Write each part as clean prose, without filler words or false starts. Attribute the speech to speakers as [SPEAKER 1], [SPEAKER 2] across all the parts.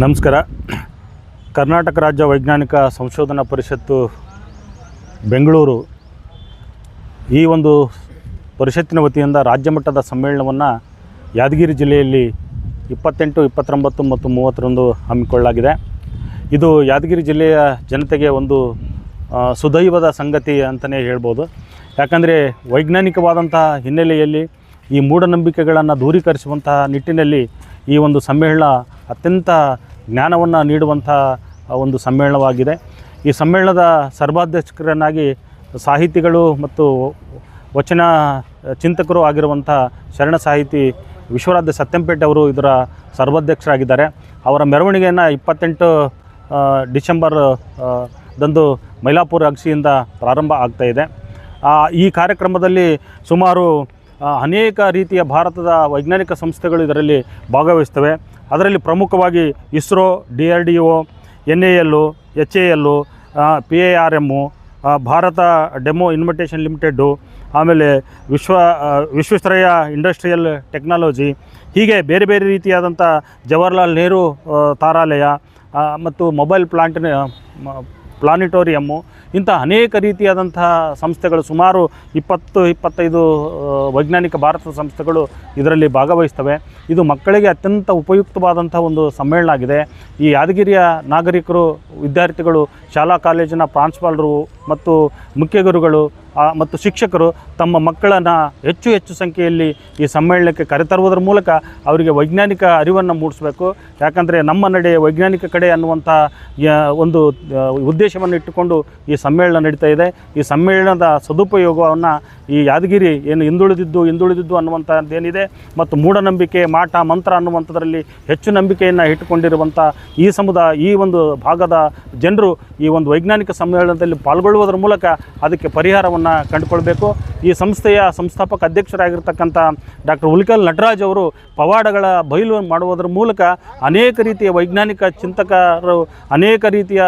[SPEAKER 1] ನಮಸ್ಕಾರ. ಕರ್ನಾಟಕ ರಾಜ್ಯ ವೈಜ್ಞಾನಿಕ ಸಂಶೋಧನಾ ಪರಿಷತ್ತು ಬೆಂಗಳೂರು ಈ ಒಂದು ಪರಿಷತ್ತಿನ ವತಿಯಿಂದ ರಾಜ್ಯ ಮಟ್ಟದ ಸಮ್ಮೇಳನವನ್ನು ಯಾದಗಿರಿ ಜಿಲ್ಲೆಯಲ್ಲಿ 28, 29 ಮತ್ತು 30ರಂದು ಹಮ್ಮಿಕೊಳ್ಳಲಾಗಿದೆ. ಇದು ಯಾದಗಿರಿ ಜಿಲ್ಲೆಯ ಜನತೆಗೆ ಒಂದು ಸುದೈವದ ಸಂಗತಿ ಅಂತಲೇ ಹೇಳ್ಬೋದು. ಯಾಕಂದರೆ ವೈಜ್ಞಾನಿಕವಾದಂತಹ ಹಿನ್ನೆಲೆಯಲ್ಲಿ ಈ ಮೂಢನಂಬಿಕೆಗಳನ್ನು ದೂರೀಕರಿಸುವಂತಹ ನಿಟ್ಟಿನಲ್ಲಿ ಈ ಒಂದು ಸಮ್ಮೇಳನ ಅತ್ಯಂತ ಜ್ಞಾನವನ್ನು ನೀಡುವಂಥ ಒಂದು ಸಮ್ಮೇಳನವಾಗಿದೆ. ಈ ಸಮ್ಮೇಳನದ ಸರ್ವಾಧ್ಯಕ್ಷರನ್ನಾಗಿ ಸಾಹಿತಿಗಳು ಮತ್ತು ವಚನ ಚಿಂತಕರು ಆಗಿರುವಂಥ ಶರಣ ಸಾಹಿತಿ ವಿಶ್ವರಾಧ್ಯ ಸತ್ಯಂಪೇಟೆ ಅವರು ಇದರ ಸರ್ವಾಧ್ಯಕ್ಷರಾಗಿದ್ದಾರೆ. ಅವರ ಮೆರವಣಿಗೆಯನ್ನು 28 ಡಿಸೆಂಬರ್ ದಂದು ಮೈಲಾಪುರ ಅಗಸಿಯಿಂದ ಪ್ರಾರಂಭ ಆಗ್ತಾಯಿದೆ. ಈ ಕಾರ್ಯಕ್ರಮದಲ್ಲಿ ಸುಮಾರು ಅನೇಕ ರೀತಿಯ ಭಾರತದ ವೈಜ್ಞಾನಿಕ ಸಂಸ್ಥೆಗಳು ಇದರಲ್ಲಿ ಭಾಗವಹಿಸ್ತವೆ. ಅದರಲ್ಲಿ ಪ್ರಮುಖವಾಗಿ ISRO, DRDO, NAL, HAL, PIRM, Bharat demo invitation limited, ಆಮೇಲೆ ವಿಶ್ವೇಶ್ವರಯ್ಯ ಇಂಡಸ್ಟ್ರಿಯಲ್ ಟೆಕ್ನಾಲಜಿ, ಹೀಗೆ ಬೇರೆ ಬೇರೆ ರೀತಿಯಾದಂಥ ಜವಾಹರ್ಲಾಲ್ ನೆಹರು ತಾರಾಲಯ ಮತ್ತು ಮೊಬೈಲ್ ಪ್ಲಾನಿಟೋರಿಯಮ್ಮು, ಇಂಥ ಅನೇಕ ರೀತಿಯಾದಂತಹ ಸಂಸ್ಥೆಗಳು ಸುಮಾರು 20-25 ವೈಜ್ಞಾನಿಕ ಭಾರತದ ಸಂಸ್ಥೆಗಳು ಇದರಲ್ಲಿ ಭಾಗವಹಿಸ್ತವೆ. ಇದು ಮಕ್ಕಳಿಗೆ ಅತ್ಯಂತ ಉಪಯುಕ್ತವಾದಂಥ ಒಂದು ಸಮ್ಮೇಳನ ಆಗಿದೆ. ಈ ಯಾದಗಿರಿಯ ನಾಗರಿಕರು, ವಿದ್ಯಾರ್ಥಿಗಳು, ಶಾಲಾ ಕಾಲೇಜಿನ ಪ್ರಾಂಶುಪಾಲರು ಮತ್ತು ಮುಖ್ಯ ಗುರುಗಳು ಮತ್ತು ಶಿಕ್ಷಕರು ತಮ್ಮ ಮಕ್ಕಳನ್ನು ಹೆಚ್ಚು ಸಂಖ್ಯೆಯಲ್ಲಿ ಈ ಸಮ್ಮೇಳನಕ್ಕೆ ಕರೆತರುವುದರ ಮೂಲಕ ಅವರಿಗೆ ವೈಜ್ಞಾನಿಕ ಅರಿವನ್ನು ಮೂಡಿಸಬೇಕು. ಯಾಕಂದರೆ ನಮ್ಮ ನಡೆ ವೈಜ್ಞಾನಿಕ ಕಡೆ ಅನ್ನುವಂಥ ಒಂದು ಉದ್ದೇಶವನ್ನು ಇಟ್ಟುಕೊಂಡು ಈ ಸಮ್ಮೇಳನ ನಡೀತಾ ಇದೆ. ಈ ಸಮ್ಮೇಳನದ ಸದುಪಯೋಗವನ್ನು ಈ ಯಾದಗಿರಿ ಏನು ಹಿಂದುಳಿದಿದ್ದು ಅನ್ನುವಂಥದ್ದೇನಿದೆ ಮತ್ತು ಮೂಢನಂಬಿಕೆ, ಮಾಟ ಮಂತ್ರ ಅನ್ನುವಂಥದ್ರಲ್ಲಿ ಹೆಚ್ಚು ನಂಬಿಕೆಯನ್ನು ಇಟ್ಟುಕೊಂಡಿರುವಂಥ ಈ ಒಂದು ಭಾಗದ ಜನರು ಈ ಒಂದು ವೈಜ್ಞಾನಿಕ ಸಮ್ಮೇಳನದಲ್ಲಿ ಪಾಲ್ಗೊಳ್ಳುವುದರ ಮೂಲಕ ಅದಕ್ಕೆ ಪರಿಹಾರವನ್ನು ಕಂಡುಕೊಳ್ಬೇಕು. ಈ ಸಂಸ್ಥೆಯ ಸಂಸ್ಥಾಪಕ ಅಧ್ಯಕ್ಷರಾಗಿರ್ತಕ್ಕಂಥ ಡಾಕ್ಟರ್ ಹುಲಿಕಲ್ ನಟರಾಜ್ ಅವರು ಪವಾಡಗಳ ಬಯಲು ಮಾಡುವುದರ ಮೂಲಕ ಅನೇಕ ರೀತಿಯ ವೈಜ್ಞಾನಿಕ ಚಿಂತಕರು, ಅನೇಕ ರೀತಿಯ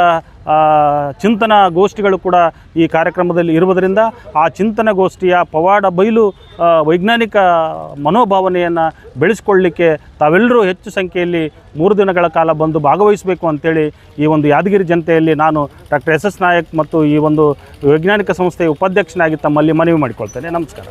[SPEAKER 1] ಚಿಂತನಾ ಗೋಷ್ಠಿಗಳು ಕೂಡ ಈ ಕಾರ್ಯಕ್ರಮದಲ್ಲಿ ಇರುವುದರಿಂದ ಆ ಚಿಂತನ ಗೋಷ್ಠಿಯ ಪವಾಡ ಬಯಲು ವೈಜ್ಞಾನಿಕ ಮನೋಭಾವನೆಯನ್ನು ಬೆಳೆಸ್ಕೊಳ್ಳಲಿಕ್ಕೆ ತಾವೆಲ್ಲರೂ ಹೆಚ್ಚು ಸಂಖ್ಯೆಯಲ್ಲಿ 3 ದಿನಗಳ ಕಾಲ ಬಂದು ಭಾಗವಹಿಸಬೇಕು ಅಂತೇಳಿ ಈ ಒಂದು ಯಾದಗಿರಿ ಜನತೆಯಲ್ಲಿ ನಾನು ಡಾಕ್ಟರ್ SS ನಾಯಕ್ ಮತ್ತು ಈ ಒಂದು ವೈಜ್ಞಾನಿಕ ಸಂಸ್ಥೆಯ ಉಪಾಧ್ಯಕ್ಷನಾಗಿ ತಮ್ಮಲ್ಲಿ ಮನವಿ ಮಾಡಿಕೊಳ್ತೇನೆ. ನಮಸ್ಕಾರ.